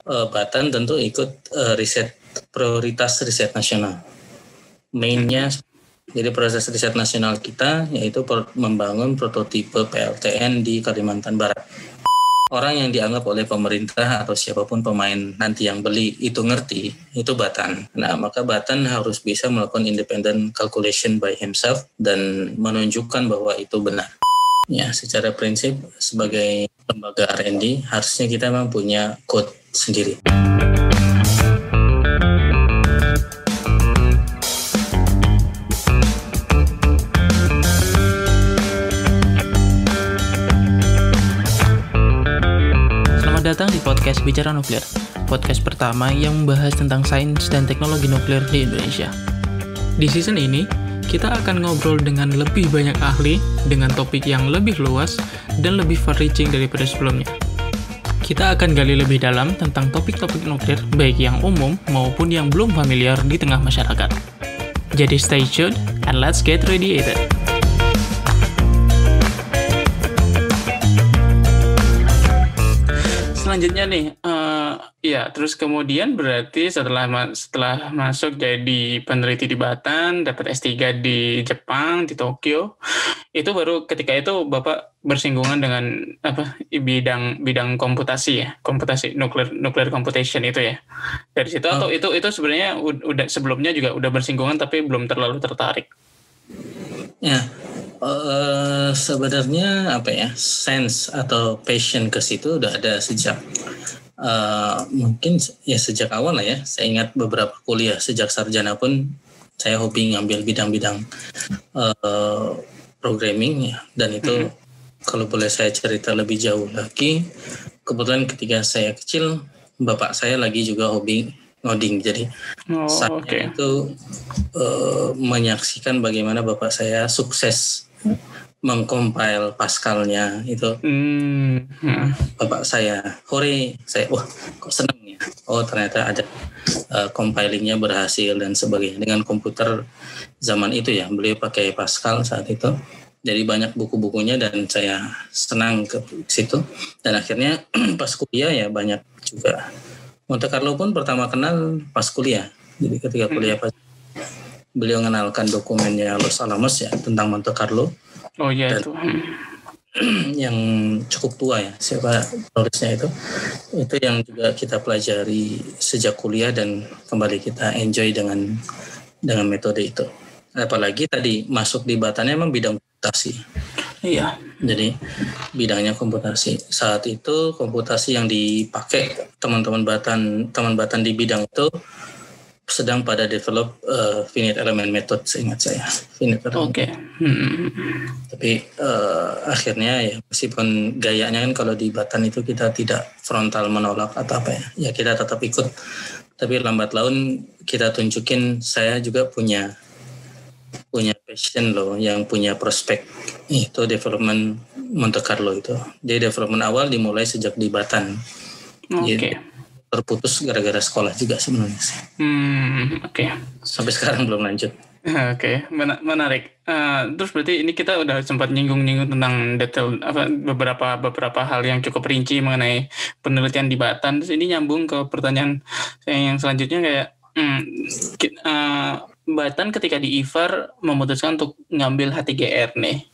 Batan tentu ikut prioritas riset nasional. Mainnya, jadi proses riset nasional kita yaitu membangun prototipe PLTN di Kalimantan Barat. Orang yang dianggap oleh pemerintah atau siapapun pemain nanti yang beli itu ngerti, itu Batan. Nah, maka Batan harus bisa melakukan independent calculation by himself dan menunjukkan bahwa itu benar. Ya, secara prinsip sebagai lembaga R&D harusnya kita memang punya code sendiri. Datang di podcast Bicara Nuklir, podcast pertama yang membahas tentang sains dan teknologi nuklir di Indonesia. Di season ini, kita akan ngobrol dengan lebih banyak ahli dengan topik yang lebih luas dan lebih far-reaching daripada sebelumnya. Kita akan gali lebih dalam tentang topik-topik nuklir, baik yang umum maupun yang belum familiar di tengah masyarakat. Jadi stay tuned and let's get radiated. Selanjutnya nih, terus kemudian berarti setelah masuk jadi peneliti di Batan, dapat S3 di Jepang, di Tokyo, itu baru ketika itu Bapak bersinggungan dengan bidang komputasi ya, komputasi nuclear computation itu ya. Dari situ atau itu sebenarnya udah sebelumnya juga udah bersinggungan tapi belum terlalu tertarik. Ya. Sebenarnya sense atau passion ke situ udah ada sejak mungkin ya sejak awal lah ya. Saya ingat beberapa kuliah sejak sarjana pun saya hobi ngambil bidang-bidang programming ya, dan itu kalau boleh saya cerita lebih jauh lagi, kebetulan ketika saya kecil bapak saya lagi juga hobi ngoding, jadi saya itu menyaksikan bagaimana bapak saya sukses mengcompile Pascal-nya itu. Bapak saya kok seneng ya, ternyata ada compiling-nya berhasil dan sebagainya. Dengan komputer zaman itu ya, beliau pakai Pascal saat itu, jadi banyak buku-bukunya dan saya senang ke situ. Dan akhirnya pas kuliah ya banyak juga. Monte Carlo pun pertama kenal pas kuliah. Jadi ketika kuliah beliau mengenalkan dokumennya Los Alamos ya tentang Monte Carlo. Oh iya itu. Yang cukup tua ya, siapa penulisnya itu yang juga kita pelajari sejak kuliah dan kembali kita enjoy dengan metode itu. Apalagi tadi masuk di Batannya memang bidang komputasi. Iya. Jadi bidangnya komputasi. Saat itu komputasi yang dipakai teman Batan di bidang itu sedang pada develop finite element method, seingat saya. Oke. Tapi akhirnya ya meskipun gayanya kan kalau di Batan itu kita tidak frontal menolak atau ya kita tetap ikut. Tapi lambat laun kita tunjukin saya juga punya passion loh, yang punya prospek itu development Monte Carlo itu. Jadi development awal dimulai sejak di Batan. Jadi, terputus gara-gara sekolah juga sebenarnya. Sampai sekarang belum lanjut. Menarik. Terus berarti ini kita udah sempat nyinggung tentang detail beberapa hal yang cukup rinci mengenai penelitian di Batan. Terus ini nyambung ke pertanyaan saya yang selanjutnya kayak Batan ketika di IFAR memutuskan untuk ngambil H3R nih.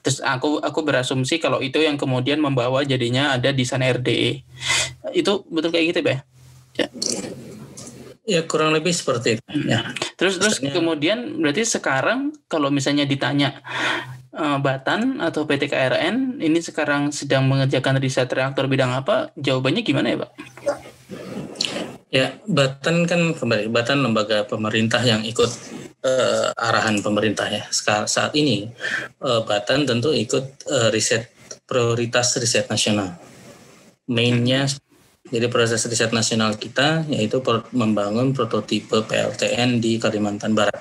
Terus aku berasumsi kalau itu yang kemudian membawa jadinya ada desain RDE. Itu betul kayak gitu, Pak? Ya kurang lebih seperti itu. Ya. Terus kemudian berarti sekarang kalau misalnya ditanya Batan atau PT KRN ini sekarang sedang mengerjakan riset reaktor bidang apa? Jawabannya gimana ya, Pak? Ya, Batan lembaga pemerintah yang ikut arahan pemerintah ya. Saat ini Batan tentu ikut prioritas riset nasional. Mainnya, jadi proses riset nasional kita yaitu membangun prototipe PLTN di Kalimantan Barat.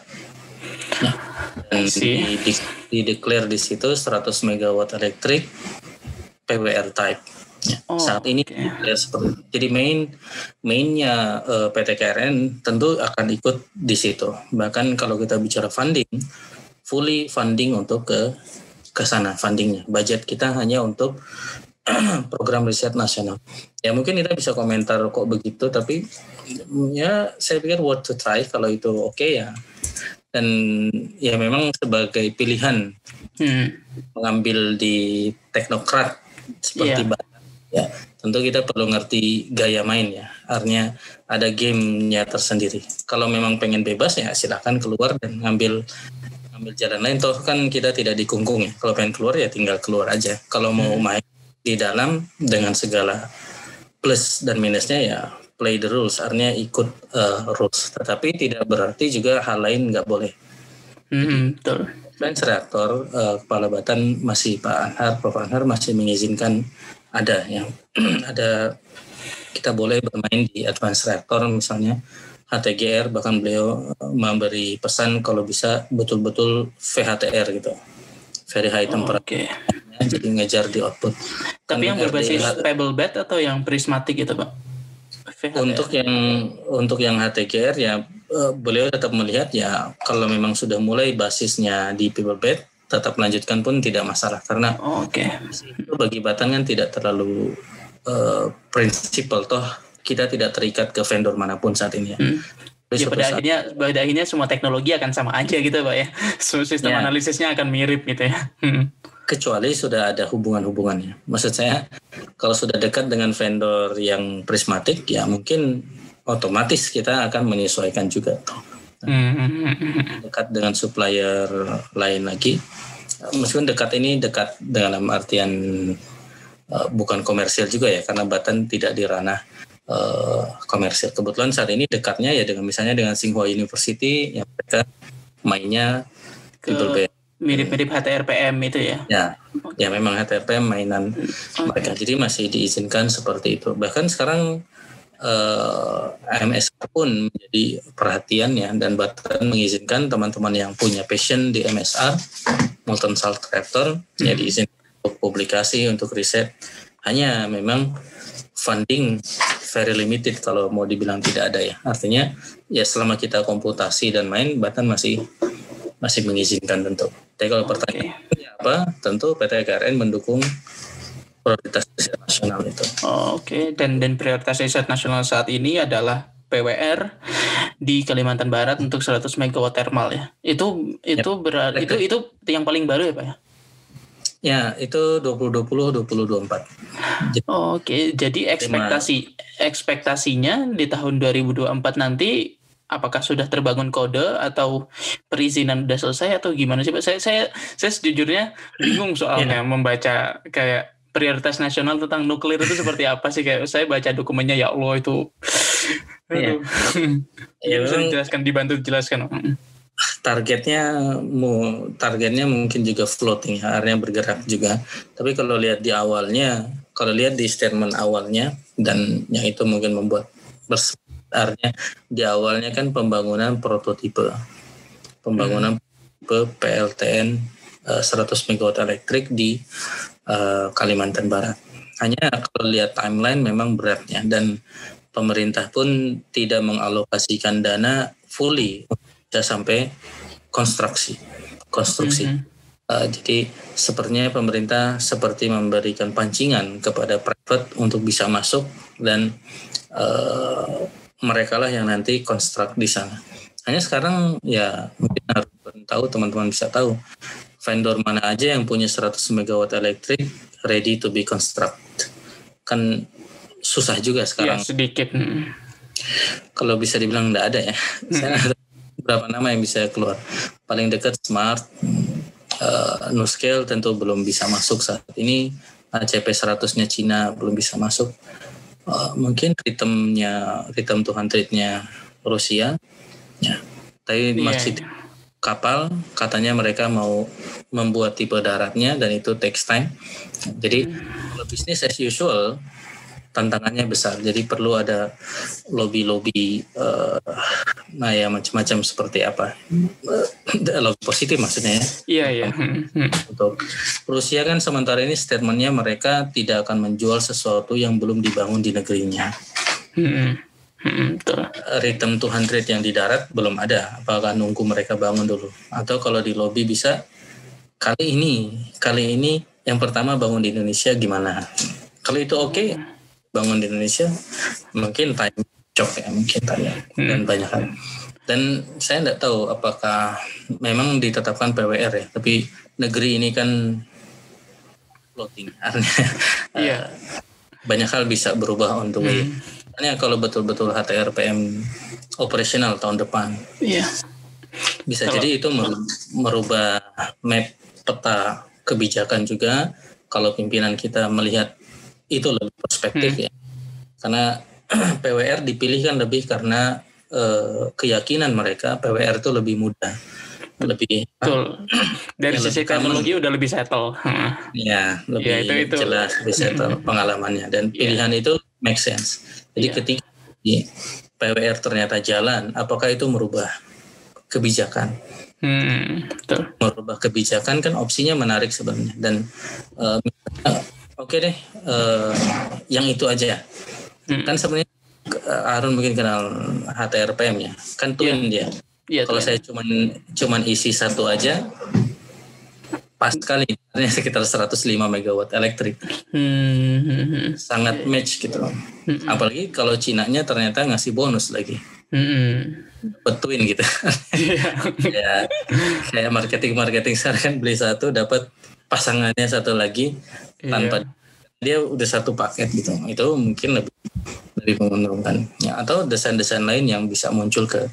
Nah, dan di-declare di situ 100 MW elektrik PWR type. Ya, saat ini ya seperti itu. Jadi mainnya PT KRN tentu akan ikut di situ. Bahkan kalau kita bicara funding, fully funding untuk ke sana fundingnya. Budget kita hanya untuk program riset nasional. Ya mungkin kita bisa komentar kok begitu, tapi ya saya pikir worth to try kalau itu oke ya. Dan ya memang sebagai pilihan mengambil di teknokrat seperti ya tentu kita perlu ngerti gaya main ya. Artinya ada gamenya tersendiri. Kalau memang pengen bebas ya silakan keluar dan ngambil jalan lain. Toh kan kita tidak dikungkung ya. Kalau pengen keluar ya tinggal keluar aja. Kalau mau main di dalam dengan segala plus dan minusnya ya play the rules. Artinya ikut rules. Tetapi tidak berarti juga hal lain nggak boleh. Betul. Advance reaktor Kepala Batan masih Prof. Anhar masih mengizinkan ada yang ada kita boleh bermain di advance reaktor misalnya HTGR, bahkan beliau memberi pesan kalau bisa betul-betul VHTR gitu, very high temperature, jadi ngejar di output. Tapi yang berbasis pebble bed atau yang prismatic itu Pak? VHTR. Untuk yang HTGR ya beliau tetap melihat ya kalau memang sudah mulai basisnya di pebble bed tetap melanjutkan pun tidak masalah karena itu bagi Batan kan tidak terlalu prinsipal, toh kita tidak terikat ke vendor manapun saat ini ya. Ya pada akhirnya semua teknologi akan sama aja gitu Pak ya. Sistem analisisnya akan mirip gitu ya. Kecuali sudah ada hubungan-hubungannya. Maksud saya kalau sudah dekat dengan vendor yang prismatik ya mungkin otomatis kita akan menyesuaikan juga toh. Dekat dengan supplier lain lagi. Meskipun dekat dengan artian bukan komersial juga ya, karena Batan tidak di ranah komersial. Kebetulan saat ini dekatnya ya misalnya dengan Tsinghua University yang mereka mainnya mirip-mirip HTRPM itu ya. Ya memang HTRPM mainan mereka, jadi masih diizinkan seperti itu. Bahkan sekarang MSR pun menjadi perhatian ya, dan Batan mengizinkan teman-teman yang punya passion di MSR molten salt reactor ya diizinkan untuk publikasi, untuk riset. Hanya memang funding very limited kalau mau dibilang tidak ada ya. Artinya ya selama kita komputasi dan main, Batan masih mengizinkan tentu. Tapi kalau pertanyaannya apa? Tentu PT KRN mendukung prioritas riset nasional itu. Dan prioritas riset nasional saat ini adalah PWR di Kalimantan Barat untuk 100 MW thermal ya. Itu berarti itu yang paling baru ya Pak ya? Ya, itu 2020-2024. Jadi ekspektasinya di tahun 2024 nanti apakah sudah terbangun kode atau perizinan sudah selesai atau gimana sih Pak? Saya sejujurnya bingung soalnya membaca kayak prioritas nasional tentang nuklir itu seperti apa sih, kayak saya baca dokumennya ya Allah itu. Bisa dibantu dijelaskan. Targetnya mungkin juga floating ya, artinya bergerak juga. Tapi kalau lihat di statement awalnya, dan yang itu mungkin membuat artinya di awalnya kan pembangunan prototipe PLTN 100 MW elektrik di Kalimantan Barat. Hanya kalau lihat timeline memang beratnya, dan pemerintah pun tidak mengalokasikan dana fully bisa sampai konstruksi. Jadi sepertinya pemerintah seperti memberikan pancingan kepada private untuk bisa masuk, dan mereka lah yang nanti konstruk di sana. Hanya sekarang ya mungkin harus tahu, teman-teman bisa tahu vendor mana aja yang punya 100 MW elektrik ready to be construct. Kan susah juga sekarang. Ya, sedikit. Kalau bisa dibilang enggak ada ya. Saya ada beberapa nama yang bisa keluar. Paling dekat Smart, NuScale tentu belum bisa masuk saat ini. ACP 100-nya Cina belum bisa masuk. Mungkin Rhythm 200-nya Rusia. Ya. Tapi masih kapal, katanya mereka mau membuat tipe daratnya, dan itu takes time. Jadi kalau bisnis as usual tantangannya besar, jadi perlu ada lobby macam-macam seperti apa, lobby positif maksudnya ya. Iya. Untuk Rusia kan sementara ini statementnya mereka tidak akan menjual sesuatu yang belum dibangun di negerinya. Rhythm 200 yang di darat belum ada, apakah nunggu mereka bangun dulu, atau kalau di lobby bisa kali ini yang pertama bangun di Indonesia gimana? Kalau itu oke, bangun di Indonesia mungkin time cocok ya, mungkin tanya dan banyak hal. Dan saya tidak tahu apakah memang ditetapkan PWR ya, tapi negeri ini kan floating, artinya banyak hal bisa berubah on the way. Makanya kalau betul-betul HTRPM operasional tahun depan, bisa jadi itu merubah map peta kebijakan juga. Kalau pimpinan kita melihat itu lebih perspektif ya, karena PWR dipilih kan lebih karena keyakinan mereka PWR itu lebih mudah, lebih dari sisi teknologi udah lebih settle. Ya, lebih itu jelas, lebih settle pengalamannya dan pilihan itu make sense. Jadi ketika PWR ternyata jalan, apakah itu merubah kebijakan? Merubah kebijakan kan opsinya menarik sebenarnya, dan oke deh, yang itu aja. Kan sebenarnya Harun mungkin kenal HTRPM ya, kan twin dia. Kalau saya cuman isi satu aja, pas kali ini sekitar 105 megawatt elektrik, sangat match gitu. Apalagi kalau Cinanya ternyata ngasih bonus lagi, twin gitu. Ya, kayak marketing sekarang kan beli satu dapat pasangannya satu lagi tanpa dia udah satu paket gitu. Itu mungkin lebih menguntungkan ya, atau desain-desain lain yang bisa muncul ke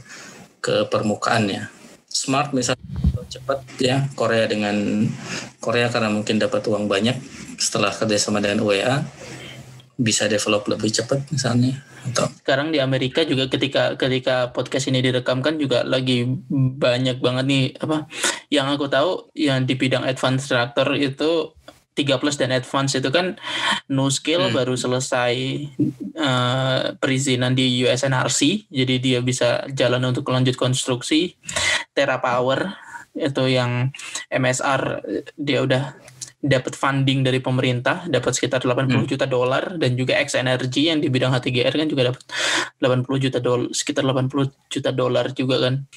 permukaan ya. Smart misalnya cepat ya, Korea karena mungkin dapat uang banyak setelah kerjasama dengan UEA bisa develop lebih cepat misalnya. Atau sekarang di Amerika juga ketika podcast ini direkam kan juga lagi banyak banget nih yang aku tahu yang di bidang advanced reactor itu 3+ dan advance itu kan NuScale baru selesai perizinan di USNRC, jadi dia bisa jalan untuk lanjut konstruksi. TerraPower itu yang MSR dia udah dapat funding dari pemerintah, dapat sekitar $80 juta, dan juga X Energy yang di bidang H3R kan juga dapat sekitar $80 juta juga kan.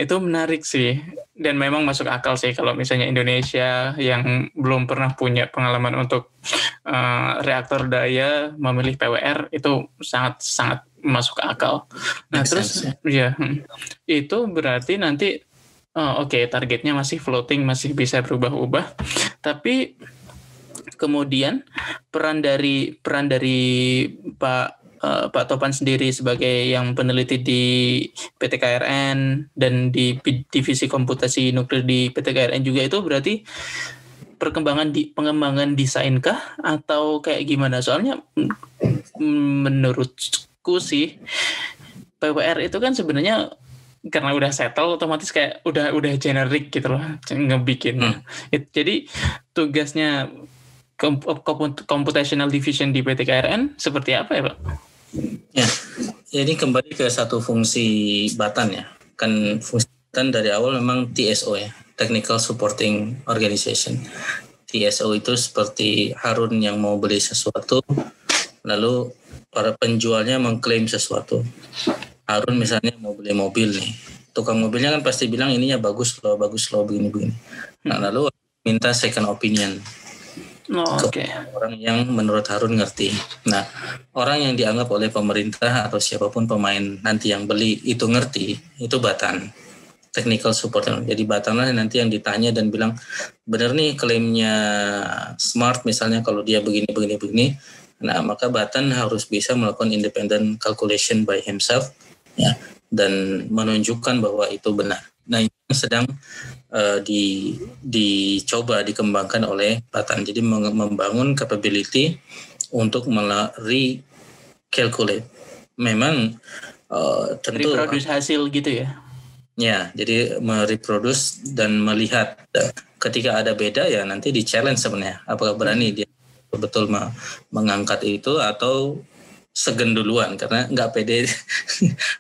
Itu menarik sih, dan memang masuk akal sih kalau misalnya Indonesia yang belum pernah punya pengalaman untuk reaktor daya memilih PWR, itu sangat masuk akal. Nah terus itu berarti nanti targetnya masih floating, masih bisa berubah-ubah. Tapi kemudian peran dari Pak Topan sendiri sebagai yang peneliti di PT KRN dan di divisi komputasi nuklir di PT KRN juga, itu berarti pengembangan desain kah atau kayak gimana? Soalnya menurutku sih PWR itu kan sebenarnya karena udah settle otomatis kayak udah generik gitu loh ngebikin. Jadi tugasnya computational division di PT KRN seperti apa ya Pak? Ya, ini kembali ke satu fungsi Batan ya. Kan fungsi Batan dari awal memang TSO ya, Technical Supporting Organization. TSO itu seperti Harun yang mau beli sesuatu, lalu para penjualnya mengklaim sesuatu. Harun misalnya mau beli mobil nih, tukang mobilnya kan pasti bilang ininya bagus loh begini. Nah lalu minta second opinion ke orang yang menurut Harun ngerti. Nah orang yang dianggap oleh pemerintah atau siapapun pemain nanti yang beli itu ngerti, itu Batan, technical support. Jadi Batan lah nanti yang ditanya dan bilang benar nih klaimnya Smart misalnya kalau dia begini. Nah maka Batan harus bisa melakukan independent calculation by himself ya, dan menunjukkan bahwa itu benar. Nah ini sedang dicoba dikembangkan oleh Batan. Jadi membangun capability untuk recalculate. Memang tentu reproduce hasil gitu ya. Ya, jadi mereproduce dan melihat ketika ada beda ya nanti di challenge sebenarnya. Apakah berani dia betul mengangkat itu atau segen duluan karena nggak pede,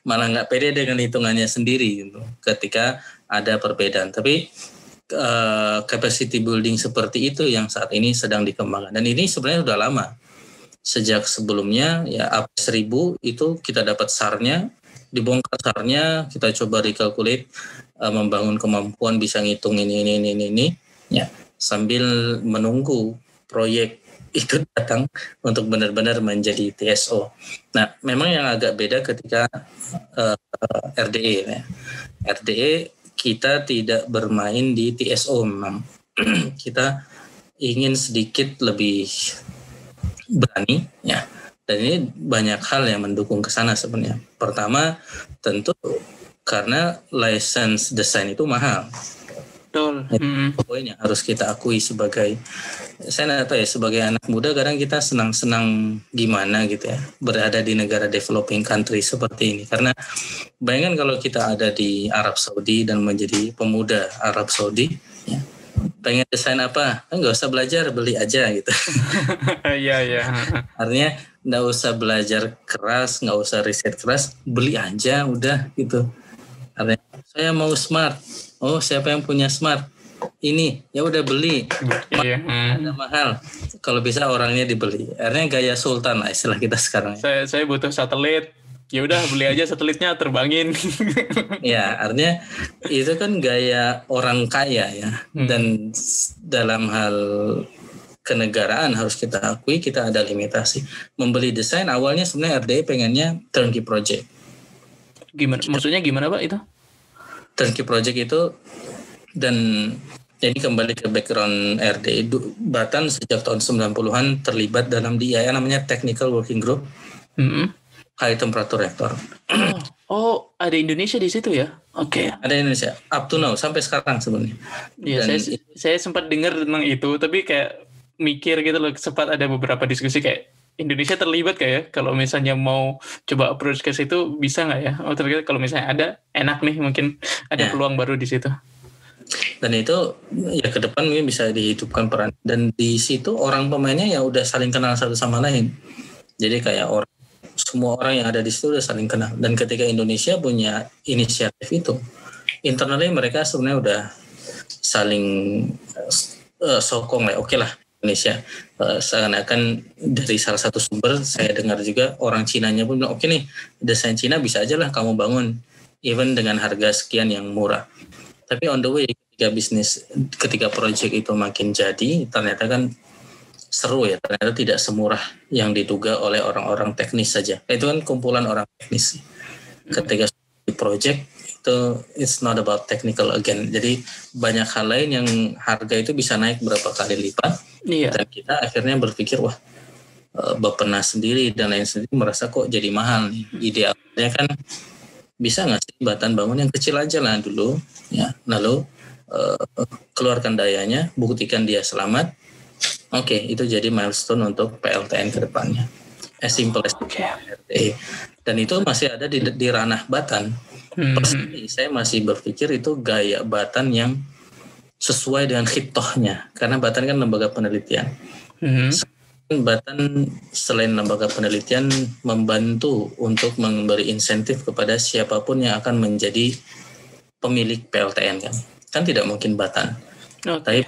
malah nggak pede dengan hitungannya sendiri gitu, ketika ada perbedaan. Tapi capacity building seperti itu yang saat ini sedang dikembangkan, dan ini sebenarnya sudah lama. Sejak sebelumnya ya AP1000 itu kita dapat SAR-nya, dibongkar SAR-nya, kita coba recalculate, membangun kemampuan bisa ngitung ini ya, sambil menunggu proyek ikut datang untuk benar-benar menjadi TSO. Nah, memang yang agak beda ketika RDE ya. RDE kita tidak bermain di TSO memang. Kita ingin sedikit lebih berani ya. Dan ini banyak hal yang mendukung ke sana sebenarnya. Pertama, tentu karena license desain itu mahal. Betul. Poin yang harus kita akui sebagai, saya nggak tahu ya, sebagai anak muda kadang kita senang-senang gimana gitu ya berada di negara developing country seperti ini. Karena bayangkan kalau kita ada di Arab Saudi dan menjadi pemuda Arab Saudi, ya, pengen desain apa? Nggak usah belajar, beli aja gitu. Iya. Artinya nggak usah belajar keras, nggak usah riset keras, beli aja udah gitu. Artinya saya mau smart. Oh, siapa yang punya smart? Ini, ya udah beli. Iya. Ada mahal. Kalau bisa orangnya dibeli. Artinya gaya sultan lah istilah kita sekarang. Saya butuh satelit. Ya udah beli aja satelitnya, terbangin. Ya, artinya itu kan gaya orang kaya ya. Dan dalam hal kenegaraan harus kita akui kita ada limitasi. Membeli desain awalnya sebenarnya RDE pengennya turnkey project. Gimana? Maksudnya gimana Pak itu? Turnkey project itu, dan jadi kembali ke background RDE, Batan sejak tahun 90-an terlibat dalam DIA namanya Technical Working Group High Temperature Reactor. Oh, ada Indonesia di situ ya? Oke. Ada Indonesia, up to now, sampai sekarang sebenarnya. Iya, saya sempat dengar tentang itu, tapi kayak mikir gitu loh, sempat ada beberapa diskusi kayak Indonesia terlibat kayak kalau misalnya mau coba approach ke situ bisa nggak ya? Oh ternyata kalau misalnya ada enak nih mungkin ada peluang baru di situ. Dan itu ya ke depan mungkin bisa dihidupkan peran, dan di situ orang pemainnya ya udah saling kenal satu sama lain. Jadi kayak semua orang yang ada di situ udah saling kenal, dan ketika Indonesia punya inisiatif itu, internally mereka sebenarnya udah saling sokong lah. Oke lah. Indonesia seakan-akan dari salah satu sumber saya dengar juga orang Cinanya pun bilang oke nih desain Cina bisa aja lah kamu bangun even dengan harga sekian yang murah. Tapi on the way ketika project itu makin jadi ternyata kan seru ya, ternyata tidak semurah yang diduga oleh orang-orang teknis saja. Itu kan kumpulan orang teknis. Ketika di project itu it's not about technical again. Jadi banyak hal lain yang harga itu bisa naik berapa kali lipat. Iya. Dan kita akhirnya berpikir wah Bappenas sendiri dan lain sendiri merasa kok jadi mahal nih. Idealnya kan bisa nggak sih Batan bangun yang kecil aja lah dulu ya, lalu keluarkan dayanya, buktikan dia selamat. Oke, itu jadi milestone untuk PLTN ke depannya. As simple as RDE. Dan itu masih ada di ranah Batan. Pasti saya masih berpikir itu gaya Batan yang sesuai dengan khitohnya, karena Batan kan lembaga penelitian. Batan selain lembaga penelitian membantu untuk memberi insentif kepada siapapun yang akan menjadi pemilik PLTN kan tidak mungkin Batan, tapi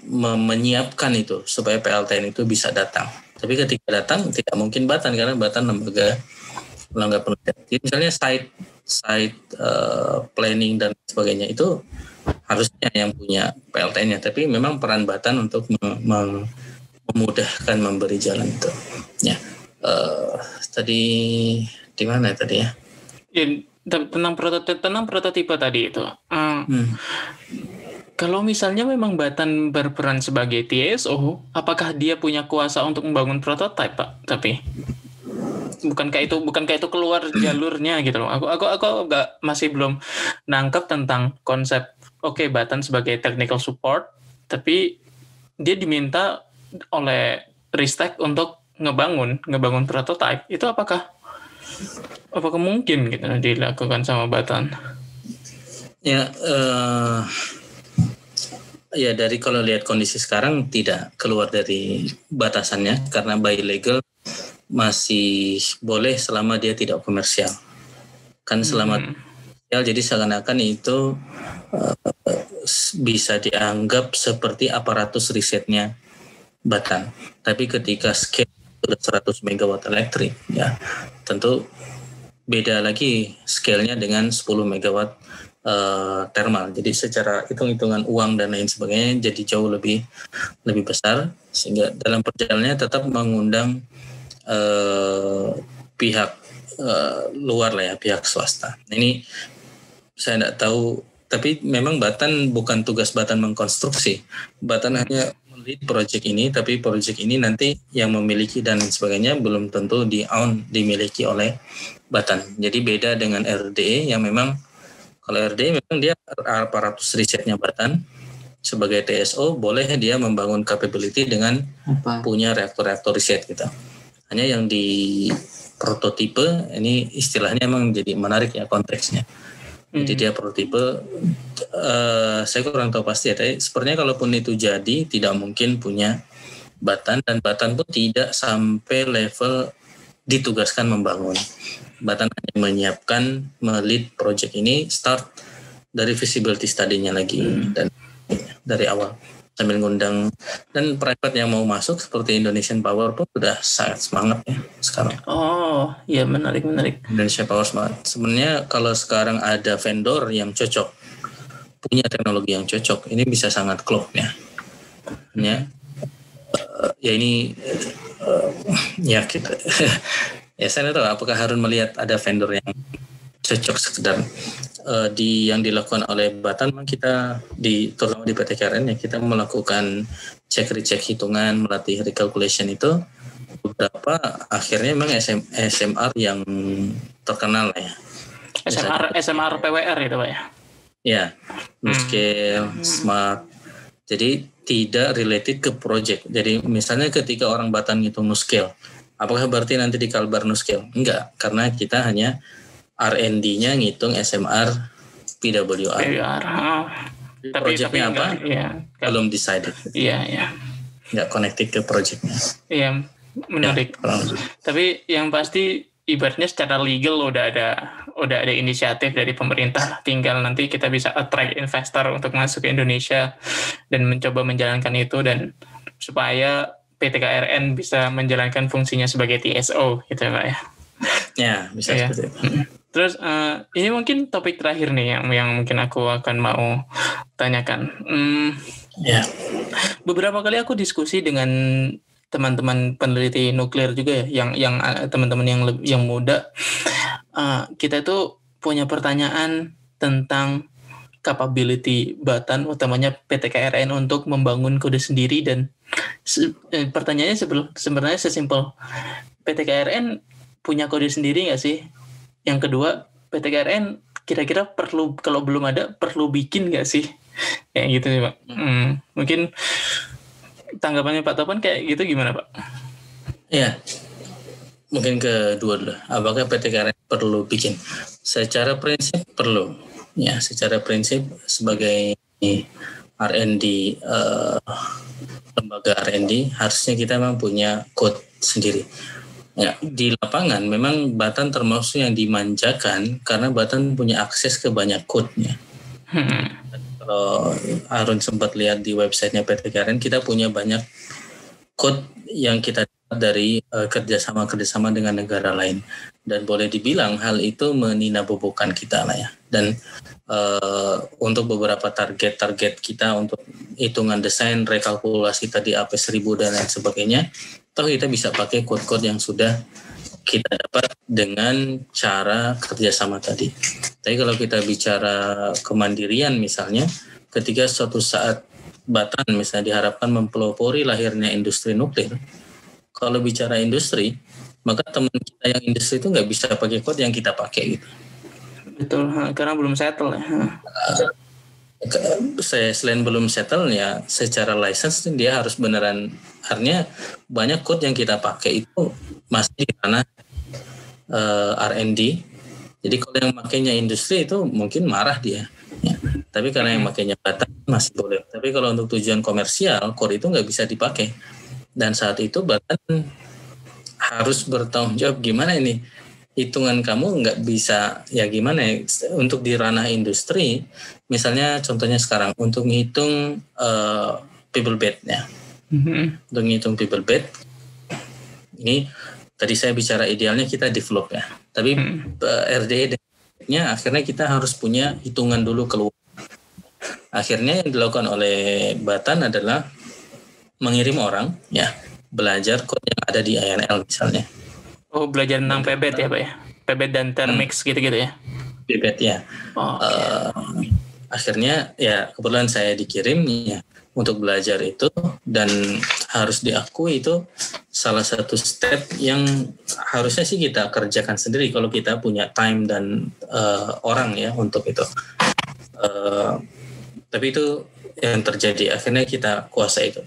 menyiapkan itu supaya PLTN itu bisa datang. Tapi ketika datang tidak mungkin Batan karena Batan lembaga penelitian. Jadi misalnya site planning dan sebagainya itu harusnya yang punya PLTN-nya, tapi memang peran Batan untuk memudahkan memberi jalan itu. Ya, tadi di mana tadi ya? Tentang prototipe tadi itu. Kalau misalnya memang Batan berperan sebagai TSO, apakah dia punya kuasa untuk membangun prototipe, Pak? Tapi bukankah itu keluar jalurnya gitu loh. Aku masih belum nangkep tentang konsep Batan sebagai technical support, tapi dia diminta oleh Ristek untuk ngebangun prototipe. Itu apakah mungkin gitu dilakukan sama Batan? Ya, ya dari kalau lihat kondisi sekarang tidak keluar dari batasannya karena by legal masih boleh selama dia tidak komersial. Kan selama komersial jadi seakan-akan itu bisa dianggap seperti aparatus risetnya Batan. Tapi ketika scale sudah 100 megawatt elektrik ya tentu beda lagi scale-nya dengan 10 megawatt thermal. Jadi secara hitung-hitungan uang dan lain sebagainya jadi jauh lebih besar, sehingga dalam perjalanannya tetap mengundang pihak luar lah ya, pihak swasta. Ini saya tidak tahu, tapi memang Batan bukan tugas Batan mengkonstruksi. Batan hanya lead project ini, tapi project ini nanti yang memiliki dan sebagainya belum tentu dimiliki oleh Batan. Jadi beda dengan RDE yang memang, kalau RDE memang dia aparatus risetnya Batan, sebagai TSO boleh dia membangun capability dengan punya reaktor-reaktor riset gitu. Hanya yang di prototipe ini istilahnya emang jadi menarik ya konteksnya. Jadi dia prototipe, saya kurang tahu pasti ya, tapi sepertinya kalaupun itu jadi tidak mungkin punya Batan, dan Batan pun tidak sampai level ditugaskan membangun. Batan hanya menyiapkan lead project ini, start dari feasibility study-nya lagi dan dari awal sambil ngundang, dan private yang mau masuk seperti Indonesian Power pun sudah sangat semangat ya sekarang. Oh, ya menarik. Indonesia Power semangat. Sebenarnya kalau sekarang ada vendor yang cocok, punya teknologi yang cocok, ini bisa sangat klop ya. Ya ini ya kita ya saya tahu apakah Harun melihat ada vendor yang cocok sekedar yang dilakukan oleh Batan. Memang kita terutama di PT KRN ya, kita melakukan cek hitungan, melatih recalculation itu beberapa, akhirnya memang SMR yang terkenal ya. SMR PWR itu Pak ya? Ya, NuScale, Smart. Jadi tidak related ke project. Jadi misalnya ketika orang Batan ngitung NuScale, apakah berarti nanti di Kalbar NuScale? Enggak, karena kita hanya R&D-nya ngitung SMR PWR. Tapi apa? Ya, belum decided. Iya. Nggak connected ke project-nya. Iya, menarik. Ya, tapi yang pasti ibaratnya secara legal udah ada inisiatif dari pemerintah. Tinggal nanti kita bisa attract investor untuk masuk ke Indonesia dan mencoba menjalankan itu, dan supaya PT KRN bisa menjalankan fungsinya sebagai TSO gitu ya Pak ya. Ya, bisa seperti itu. Terus ini mungkin topik terakhir nih yang mungkin aku akan mau tanyakan. Ya. Beberapa kali aku diskusi dengan teman-teman peneliti nuklir juga ya, yang teman-teman yang muda. Kita tuh punya pertanyaan tentang capability Batan, utamanya PT KRN untuk membangun kode sendiri, dan pertanyaannya sebenarnya sesimpel, PT KRN punya kode sendiri nggak sih? Yang kedua, PT KRN kira-kira perlu, kalau belum ada, perlu bikin nggak sih? Kayak gitu sih Pak. Mungkin tanggapannya Pak Topan kayak gitu gimana Pak? Ya, mungkin kedua dulu. Apakah PT KRN perlu bikin? Secara prinsip perlu. Ya, secara prinsip sebagai R&D, lembaga R&D, harusnya kita memang punya code sendiri. Ya, di lapangan memang Batan termasuk yang dimanjakan karena Batan punya akses ke banyak code-nya. Kalau Harun sempat lihat di websitenya PT KRN, kita punya banyak code yang kita dapat dari kerjasama dengan negara lain, dan boleh dibilang hal itu meninabobokan kita lah ya. Dan untuk beberapa target kita untuk hitungan desain, rekalkulasi tadi AP1000 dan lain sebagainya, toh kita bisa pakai code-code yang sudah kita dapat dengan cara kerjasama tadi. Tapi kalau kita bicara kemandirian misalnya, ketika suatu saat Batan misalnya diharapkan mempelopori lahirnya industri nuklir, kalau bicara industri, maka teman kita yang industri itu nggak bisa pakai code yang kita pakai gitu. Betul, karena belum settle ya. Selain belum settle ya, secara license dia harus beneran, artinya banyak code yang kita pakai itu masih di ranah R&D. Jadi kalau yang makainya industri itu mungkin marah dia ya. Tapi karena yang makainya Batan masih boleh. Tapi kalau untuk tujuan komersial, core itu nggak bisa dipakai. Dan saat itu Batan harus bertanggung jawab, gimana ini hitungan kamu nggak bisa, ya gimana ya, untuk di ranah industri. Misalnya contohnya sekarang untuk menghitung people bed ya. Untuk menghitung people bed, ini tadi saya bicara idealnya kita develop ya. Tapi RDE akhirnya kita harus punya hitungan dulu keluar. Akhirnya yang dilakukan oleh Batan adalah mengirim orang ya belajar code yang ada di INL misalnya. Oh, belajar tentang Pebet ya Pak ya? Pebet dan Termix gitu-gitu ya? Pebet ya. Akhirnya ya kebetulan saya dikirim ya untuk belajar itu, dan harus diakui itu salah satu step yang harusnya sih kita kerjakan sendiri kalau kita punya time dan orang ya untuk itu. Tapi itu yang terjadi, akhirnya kita kuasai itu.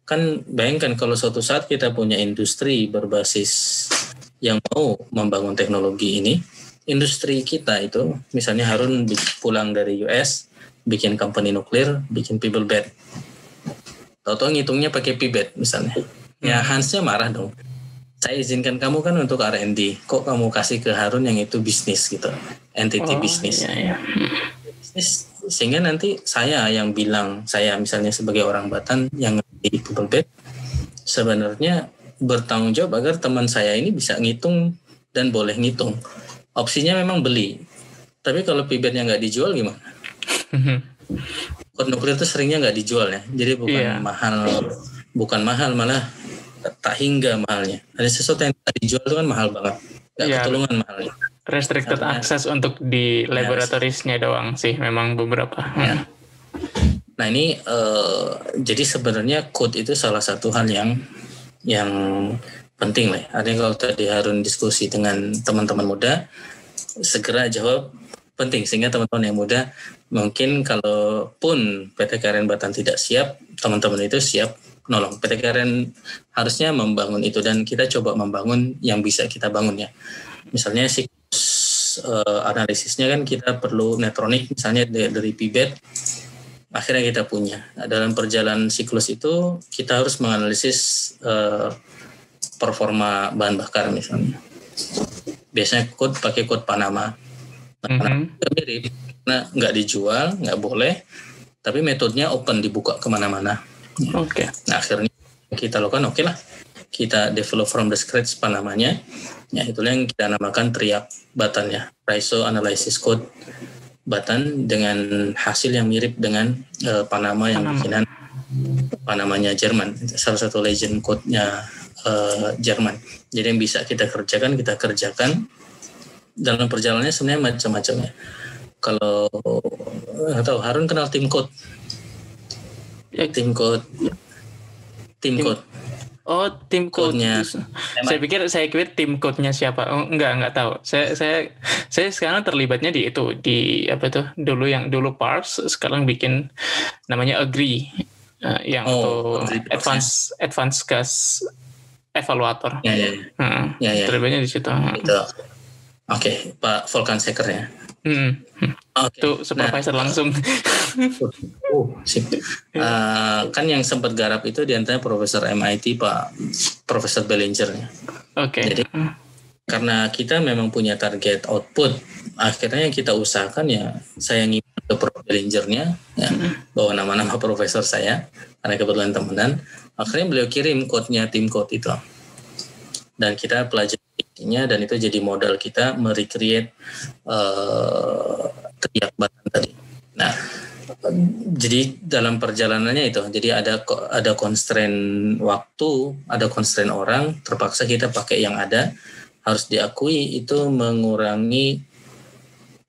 Kan bayangkan kalau suatu saat kita punya industri berbasis yang mau membangun teknologi ini, industri kita itu misalnya Harun pulang dari US, bikin company nuklir, bikin people bed. Tahu-tahu ngitungnya pakai pibet misalnya. Ya Hansnya marah dong. Saya izinkan kamu kan untuk R&D, kok kamu kasih ke Harun yang itu bisnis gitu, entity bisnis. Iya. Bisnis, sehingga nanti saya yang bilang, saya misalnya sebagai orang Batan yang di people bed, sebenarnya bertanggung jawab agar teman saya ini bisa ngitung dan boleh ngitung. Opsinya memang beli, tapi kalau pibetnya nggak dijual gimana? Kode nuklir itu seringnya nggak dijual ya, jadi bukan mahal, malah tak hingga mahalnya. Ada sesuatu yang tak dijual itu kan mahal banget, nggak ketulungan mahalnya. Restricted access untuk di laboratorisnya doang sih, memang beberapa. Ya. Nah ini jadi sebenarnya code itu salah satu hal yang penting lah. Artinya kalau tadi Harun diskusi dengan teman-teman muda, segera jawab penting, sehingga teman-teman yang muda mungkin kalaupun PT KRN Batan tidak siap, teman-teman itu siap nolong. PT KRN harusnya membangun itu, dan kita coba membangun yang bisa kita bangun ya. Misalnya siklus analisisnya kan kita perlu netronik misalnya dari pibet, akhirnya kita punya. Nah, dalam perjalanan siklus itu kita harus menganalisis performa bahan bakar misalnya. Biasanya pakai kode Panama. Mirip, nah nggak dijual, nggak boleh, tapi metodenya open, dibuka kemana-mana. Oke. Nah akhirnya kita lakukan, oke lah, kita develop from the scratch Panamanya. Ya itulah yang kita namakan TRIAC Batan ya, Raiso Analysis Code Batan, dengan hasil yang mirip dengan Panama yang bikinan Panamanya Jerman, salah satu legend code-nya Jerman. Jadi yang bisa kita kerjakan. Dalam perjalanannya sebenarnya macam-macam ya. Kalau nggak tahu, Harun kenal tim code? Ya, tim code. Oh, tim code-nya. Saya pikir tim code-nya siapa? Oh, enggak tahu. Saya sekarang terlibatnya di apa tuh? Dulu Parse, sekarang bikin namanya Agree. Yang advanced gas evaluator. Ya. Terlibatnya di situ. Oke, Pak Volkan Seker ya. Itu supervisor langsung. Sip. Kan yang sempat garap itu diantaranya Profesor MIT, Profesor Bellinger ya. Jadi karena kita memang punya target output, akhirnya yang kita usahakan ya, saya ngirim ke Prof Bellinger-nya ya, bawa nama-nama profesor saya karena kebetulan temenan. Akhirnya beliau kirim code-nya, tim code itu, dan kita pelajari, dan itu jadi modal kita merecreate TRIAC Batan tadi. Nah, jadi dalam perjalanannya itu, jadi ada constraint waktu, ada constraint orang, terpaksa kita pakai yang ada. Harus diakui itu mengurangi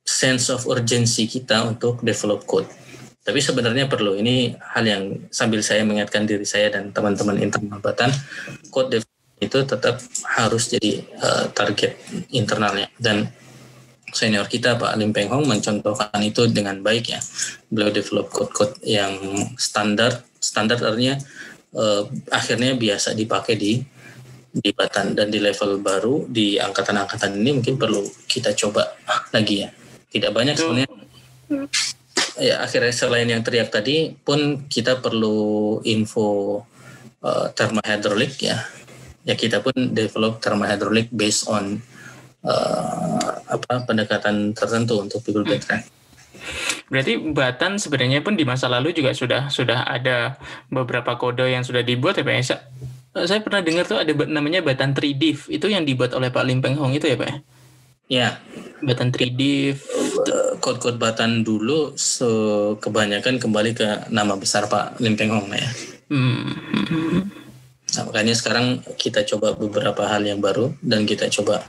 sense of urgency kita untuk develop code. Tapi sebenarnya perlu, ini hal yang sambil saya mengingatkan diri saya dan teman-teman internal Batan, code development itu tetap harus jadi target internalnya, dan senior kita Pak Lim Peng Hong mencontohkan itu dengan baik ya. Beliau develop code-code yang standar artinya akhirnya biasa dipakai di Batan, dan di level baru di angkatan-angkatan ini mungkin perlu kita coba lagi ya. Tidak banyak sebenarnya. Ya akhirnya selain yang TRIAC tadi pun kita perlu info thermohydraulic ya. Ya kita pun develop thermohydraulic based on pendekatan tertentu untuk people bed. Berarti Batan sebenarnya pun di masa lalu juga sudah ada beberapa kode yang sudah dibuat ya Pak. Saya pernah dengar tuh ada namanya Batan 3div, itu yang dibuat oleh Pak Lim Peng Hong itu ya Pak? Ya. Batan 3div. kode-kode Batan dulu kebanyakan kembali ke nama besar Pak Lim Peng Hong ya. Nah, makanya sekarang kita coba beberapa hal yang baru dan kita coba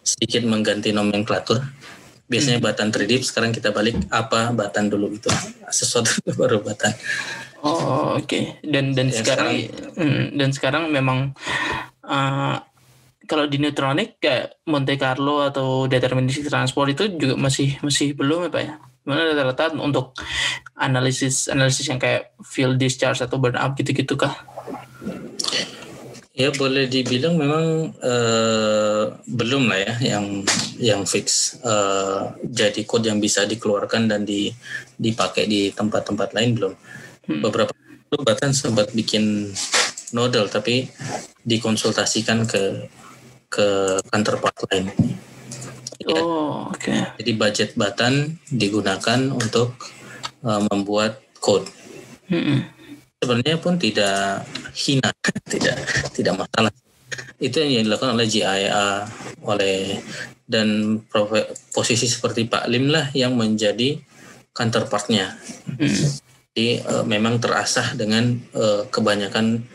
sedikit mengganti nomenklatur. Biasanya Batan 3D, sekarang kita balik apa Batan dulu gitu. Sesuatu baru Batan. Oh, oke. Dan sekarang memang kalau di Neutronic kayak Monte Carlo atau deterministic transport itu juga masih belum ya Pak ya. Mana rata-rata untuk analisis yang kayak field discharge atau burn up gitu-gitu kah? Ya boleh dibilang memang belum lah ya yang fix jadi code yang bisa dikeluarkan dan dipakai di tempat-tempat lain belum. Beberapa Batan sempat bikin nodal tapi dikonsultasikan ke counterpart lain. Ya. Oke. Jadi budget Batan digunakan untuk membuat code. Sebenarnya pun tidak hina, tidak masalah. Itu yang dilakukan oleh GIA, dan posisi seperti Pak Lim lah yang menjadi counterpartnya. Jadi memang terasah dengan kebanyakan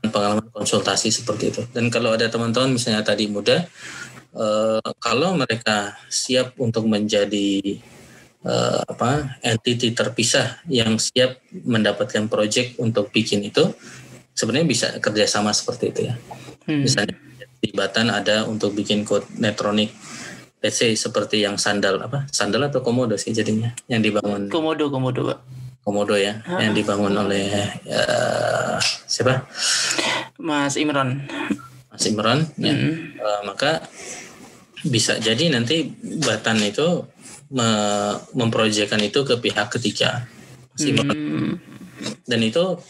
pengalaman konsultasi seperti itu. Dan kalau ada teman-teman misalnya tadi muda, kalau mereka siap untuk menjadi entity terpisah yang siap mendapatkan project untuk bikin itu, sebenarnya bisa kerjasama seperti itu ya. Misalnya di Batan ada untuk bikin code Neutronic, let's say seperti yang sandal atau komodo sih jadinya yang dibangun. Komodo Pak. Komodo ya, yang dibangun oleh siapa? Mas Imran ya. Maka bisa jadi nanti Batan itu memproyekkan itu ke pihak ketiga. Dan itu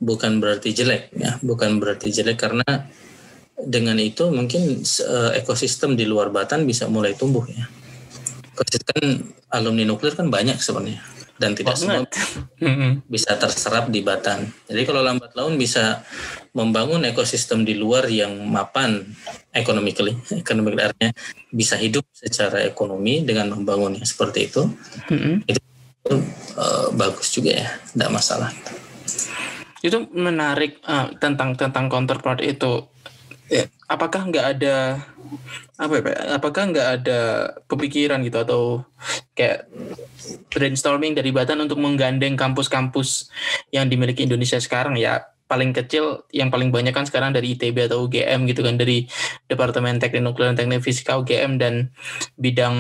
bukan berarti jelek ya, karena dengan itu mungkin ekosistem di luar Batan bisa mulai tumbuh ya. Kan alumni nuklir kan banyak sebenarnya dan tidak semua bisa terserap di Batan. Jadi kalau lambat laun bisa membangun ekosistem di luar yang mapan ekonomi artinya bisa hidup secara ekonomi dengan membangunnya seperti itu, itu bagus juga ya, tidak masalah. Itu menarik tentang counterpart itu. Apakah nggak ada kepikiran gitu atau kayak brainstorming dari Batan untuk menggandeng kampus-kampus yang dimiliki Indonesia sekarang ya, paling kecil yang paling banyak kan sekarang dari ITB atau UGM gitu kan, dari Departemen Teknik Nuklir dan Teknik Fisika UGM dan bidang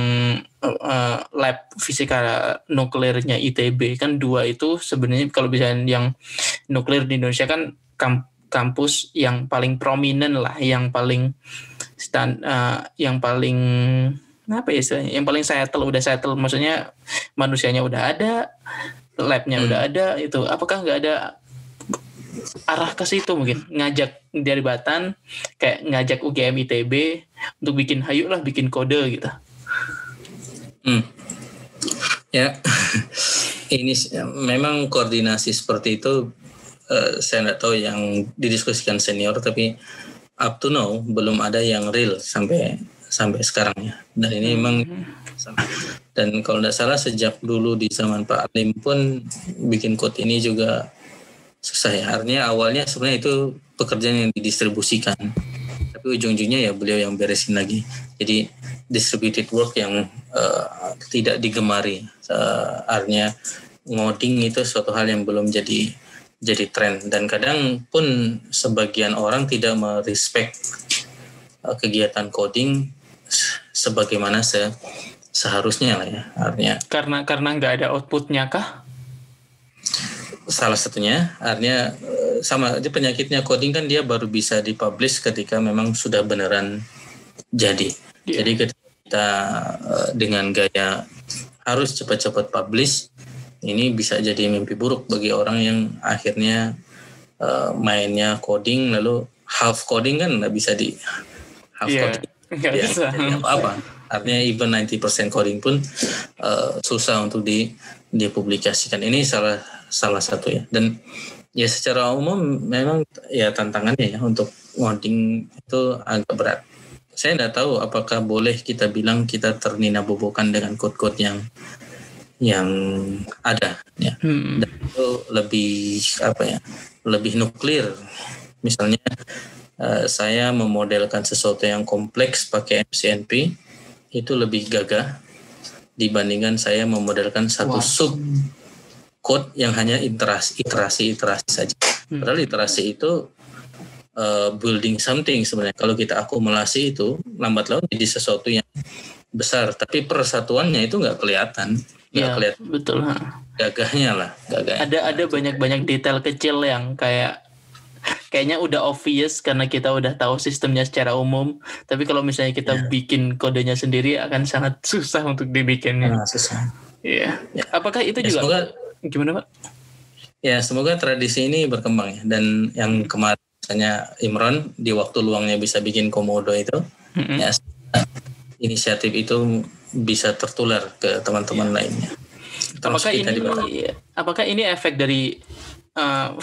lab fisika nuklirnya ITB kan, dua itu sebenarnya kalau bisa yang nuklir di Indonesia kan kampus yang paling prominent lah, yang paling yang paling settle, maksudnya manusianya udah ada, labnya udah ada, itu apakah nggak ada arah ke situ mungkin, ngajak dari Batan kayak ngajak UGM ITB untuk bikin kode gitu. Ya ini memang koordinasi seperti itu. Saya nggak tahu yang didiskusikan senior, tapi up to now belum ada yang real sampai sekarang ya. Dan ini memang dan kalau nggak salah sejak dulu di zaman Pak Alim pun bikin code ini juga susah ya. Artinya awalnya sebenarnya itu pekerjaan yang didistribusikan, tapi ujung-ujungnya ya beliau yang beresin lagi. Jadi distributed work yang tidak digemari. Artinya ngoding itu suatu hal yang belum jadi tren, dan kadang pun sebagian orang tidak merespek kegiatan coding sebagaimana seharusnya lah ya. Artinya karena nggak ada outputnya kah? Salah satunya, artinya sama aja penyakitnya coding kan, dia baru bisa dipublish ketika memang sudah beneran jadi. Jadi ketika kita dengan gaya harus cepat-cepat publish, ini bisa jadi mimpi buruk bagi orang yang akhirnya mainnya coding lalu half coding kan nggak bisa di half coding nggak bisa apa. Artinya even 90% coding pun susah untuk dipublikasikan. Ini salah satu ya. Dan ya secara umum memang ya tantangannya ya untuk coding itu agak berat. saya tidak tahu apakah boleh kita bilang kita ternina-bobokan dengan kode-kode yang ada ya. Dan itu lebih lebih nuklir. Misalnya saya memodelkan sesuatu yang kompleks pakai MCNP itu lebih gagah dibandingkan saya memodelkan satu sub code yang hanya iterasi saja. Padahal iterasi itu building something sebenarnya. Kalau kita akumulasi itu lambat laun jadi sesuatu yang besar, tapi persatuannya itu nggak kelihatan. Kelihatan. Betul. Gagahnya. Ada banyak detail kecil yang kayaknya udah obvious karena kita udah tahu sistemnya secara umum. Tapi kalau misalnya kita bikin kodenya sendiri akan sangat susah untuk dibikinnya. Susah. Iya. Apakah itu juga? Semoga, gimana Pak? Ya semoga tradisi ini berkembang ya. Dan yang kemarin misalnya Imron di waktu luangnya bisa bikin komodo itu, ya inisiatif itu bisa tertular ke teman-teman lainnya. Apakah ini efek dari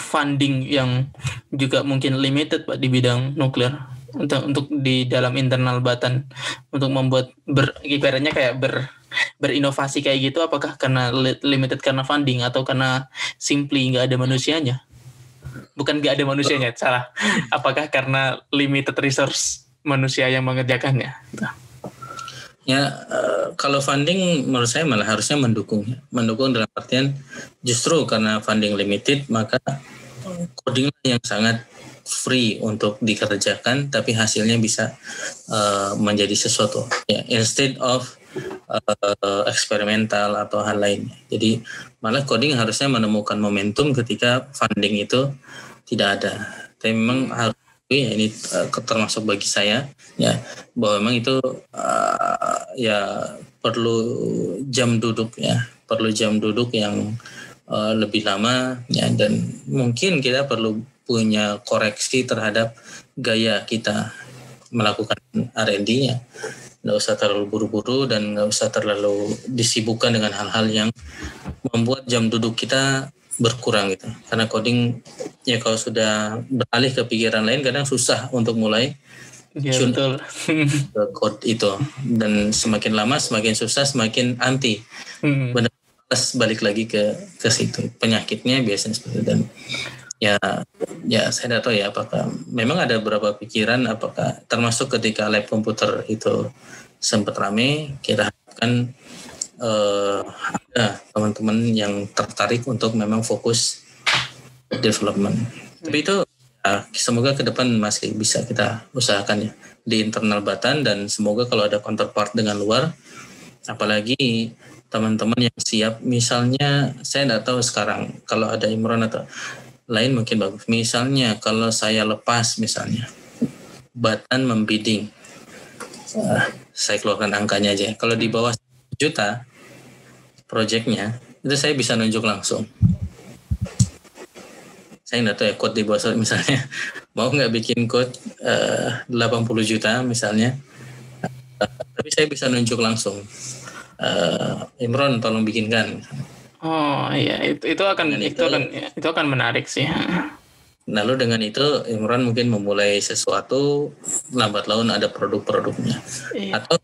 funding yang juga mungkin limited Pak di bidang nuklir untuk di dalam internal Batan untuk membuat ibaratnya kayak berinovasi kayak gitu? Apakah karena limited karena funding atau karena simply nggak ada manusianya? Bukan nggak ada manusianya, salah. Apakah karena limited resource manusia yang mengerjakannya? Ya, kalau funding menurut saya malah harusnya mendukung dalam artian justru karena funding limited maka coding yang sangat free untuk dikerjakan tapi hasilnya bisa menjadi sesuatu ya, instead of eksperimental atau hal lainnya. Jadi malah coding harusnya menemukan momentum ketika funding itu tidak ada. Tapi memang harus ini termasuk bagi saya ya bahwa memang itu ya perlu jam duduk yang lebih lama ya, dan mungkin kita perlu punya koreksi terhadap gaya kita melakukan R&D-nya. Nggak usah terlalu buru-buru dan nggak usah terlalu disibukkan dengan hal-hal yang membuat jam duduk kita berkurang gitu. Karena coding ya kalau sudah beralih ke pikiran lain kadang susah untuk mulai betul. Ke code itu, dan semakin lama semakin susah, semakin anti. Benar balik lagi ke situ. Penyakitnya biasanya seperti itu. Dan ya saya tidak tahu ya apakah memang ada beberapa pikiran, apakah termasuk ketika lab komputer itu sempat ramai, kita harapkan ada teman-teman yang tertarik untuk memang fokus development. Tapi itu semoga ke depan masih bisa kita usahakan ya di internal Batan, dan semoga kalau ada counterpart dengan luar, apalagi teman-teman yang siap. Misalnya saya tidak tahu sekarang kalau ada Imron atau lain mungkin bagus. Misalnya kalau saya lepas misalnya Batan membidding, saya keluarkan angkanya aja. Kalau di bawah 1 juta proyeknya itu saya bisa nunjuk langsung. Saya nggak tahu ya code di bawah misalnya mau nggak bikin code 80 juta misalnya, tapi saya bisa nunjuk langsung. Imron tolong bikinkan. Oh iya, itu akan menarik sih. Lalu dengan itu Imron mungkin memulai sesuatu, lambat laun ada produk-produknya. Iya. Atau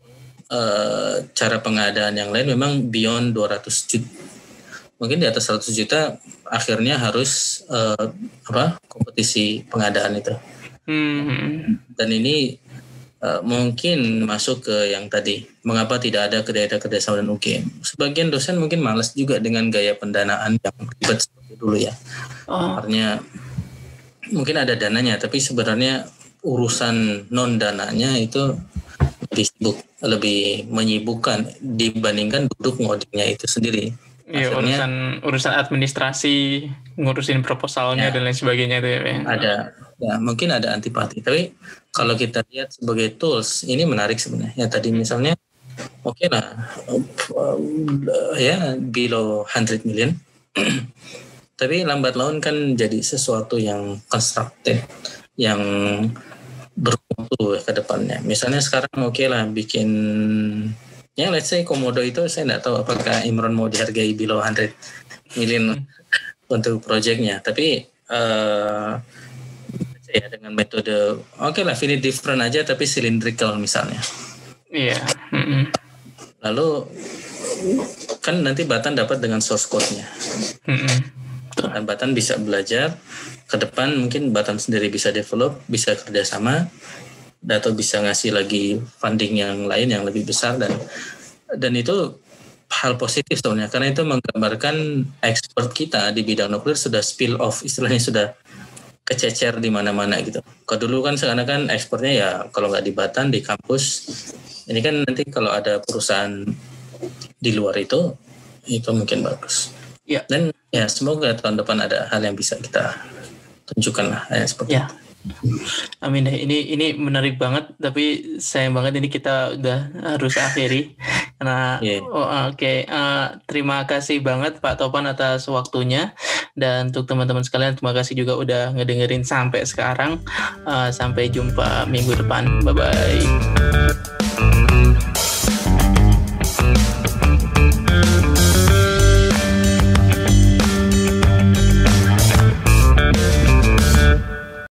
cara pengadaan yang lain memang beyond 200 juta. Mungkin di atas 100 juta akhirnya harus kompetisi pengadaan itu. Dan ini mungkin masuk ke yang tadi, mengapa tidak ada kerjasama dengan UGM. Sebagian dosen mungkin malas juga dengan gaya pendanaan yang ribet seperti dulu ya. Artinya mungkin ada dananya, tapi sebenarnya urusan non dananya itu lebih menyibukkan dibandingkan duduk ngodingnya itu sendiri. Iya, urusan administrasi, ngurusin proposalnya dan lain sebagainya itu ya. Ada, ya mungkin ada antipati. Tapi kalau kita lihat sebagai tools, ini menarik sebenarnya. Ya tadi misalnya, oke lah, ya below 100 million. Tapi lambat laun kan jadi sesuatu yang constructed, yang bermutu ke depannya. Misalnya sekarang oke lah bikin, ya let's say komodo itu saya tidak tahu apakah Imron mau dihargai below 100 million untuk proyeknya. Tapi Ya, dengan metode lah finite different aja tapi cylindrical misalnya. Iya. Lalu kan nanti Batan dapat dengan source code-nya. Dan Batan bisa belajar ke depan, mungkin Batan sendiri bisa develop, bisa kerjasama, atau bisa ngasih lagi funding yang lain yang lebih besar, dan itu hal positif sebenarnya, karena itu menggambarkan expert kita di bidang nuklir sudah spill off, istilahnya sudah kececer di mana-mana gitu. Kalau dulu kan sekarang kan expertnya ya kalau nggak di Batan, di kampus. Ini kan nanti kalau ada perusahaan di luar itu mungkin bagus. Ya. Dan ya semoga tahun depan ada hal yang bisa kita tunjukkan lah seperti itu. Amin deh. Ini menarik banget, tapi sayang banget ini kita udah harus akhiri karena terima kasih banget Pak Topan atas waktunya, dan untuk teman-teman sekalian terima kasih juga udah ngedengerin sampai sekarang. Sampai jumpa minggu depan. Bye bye.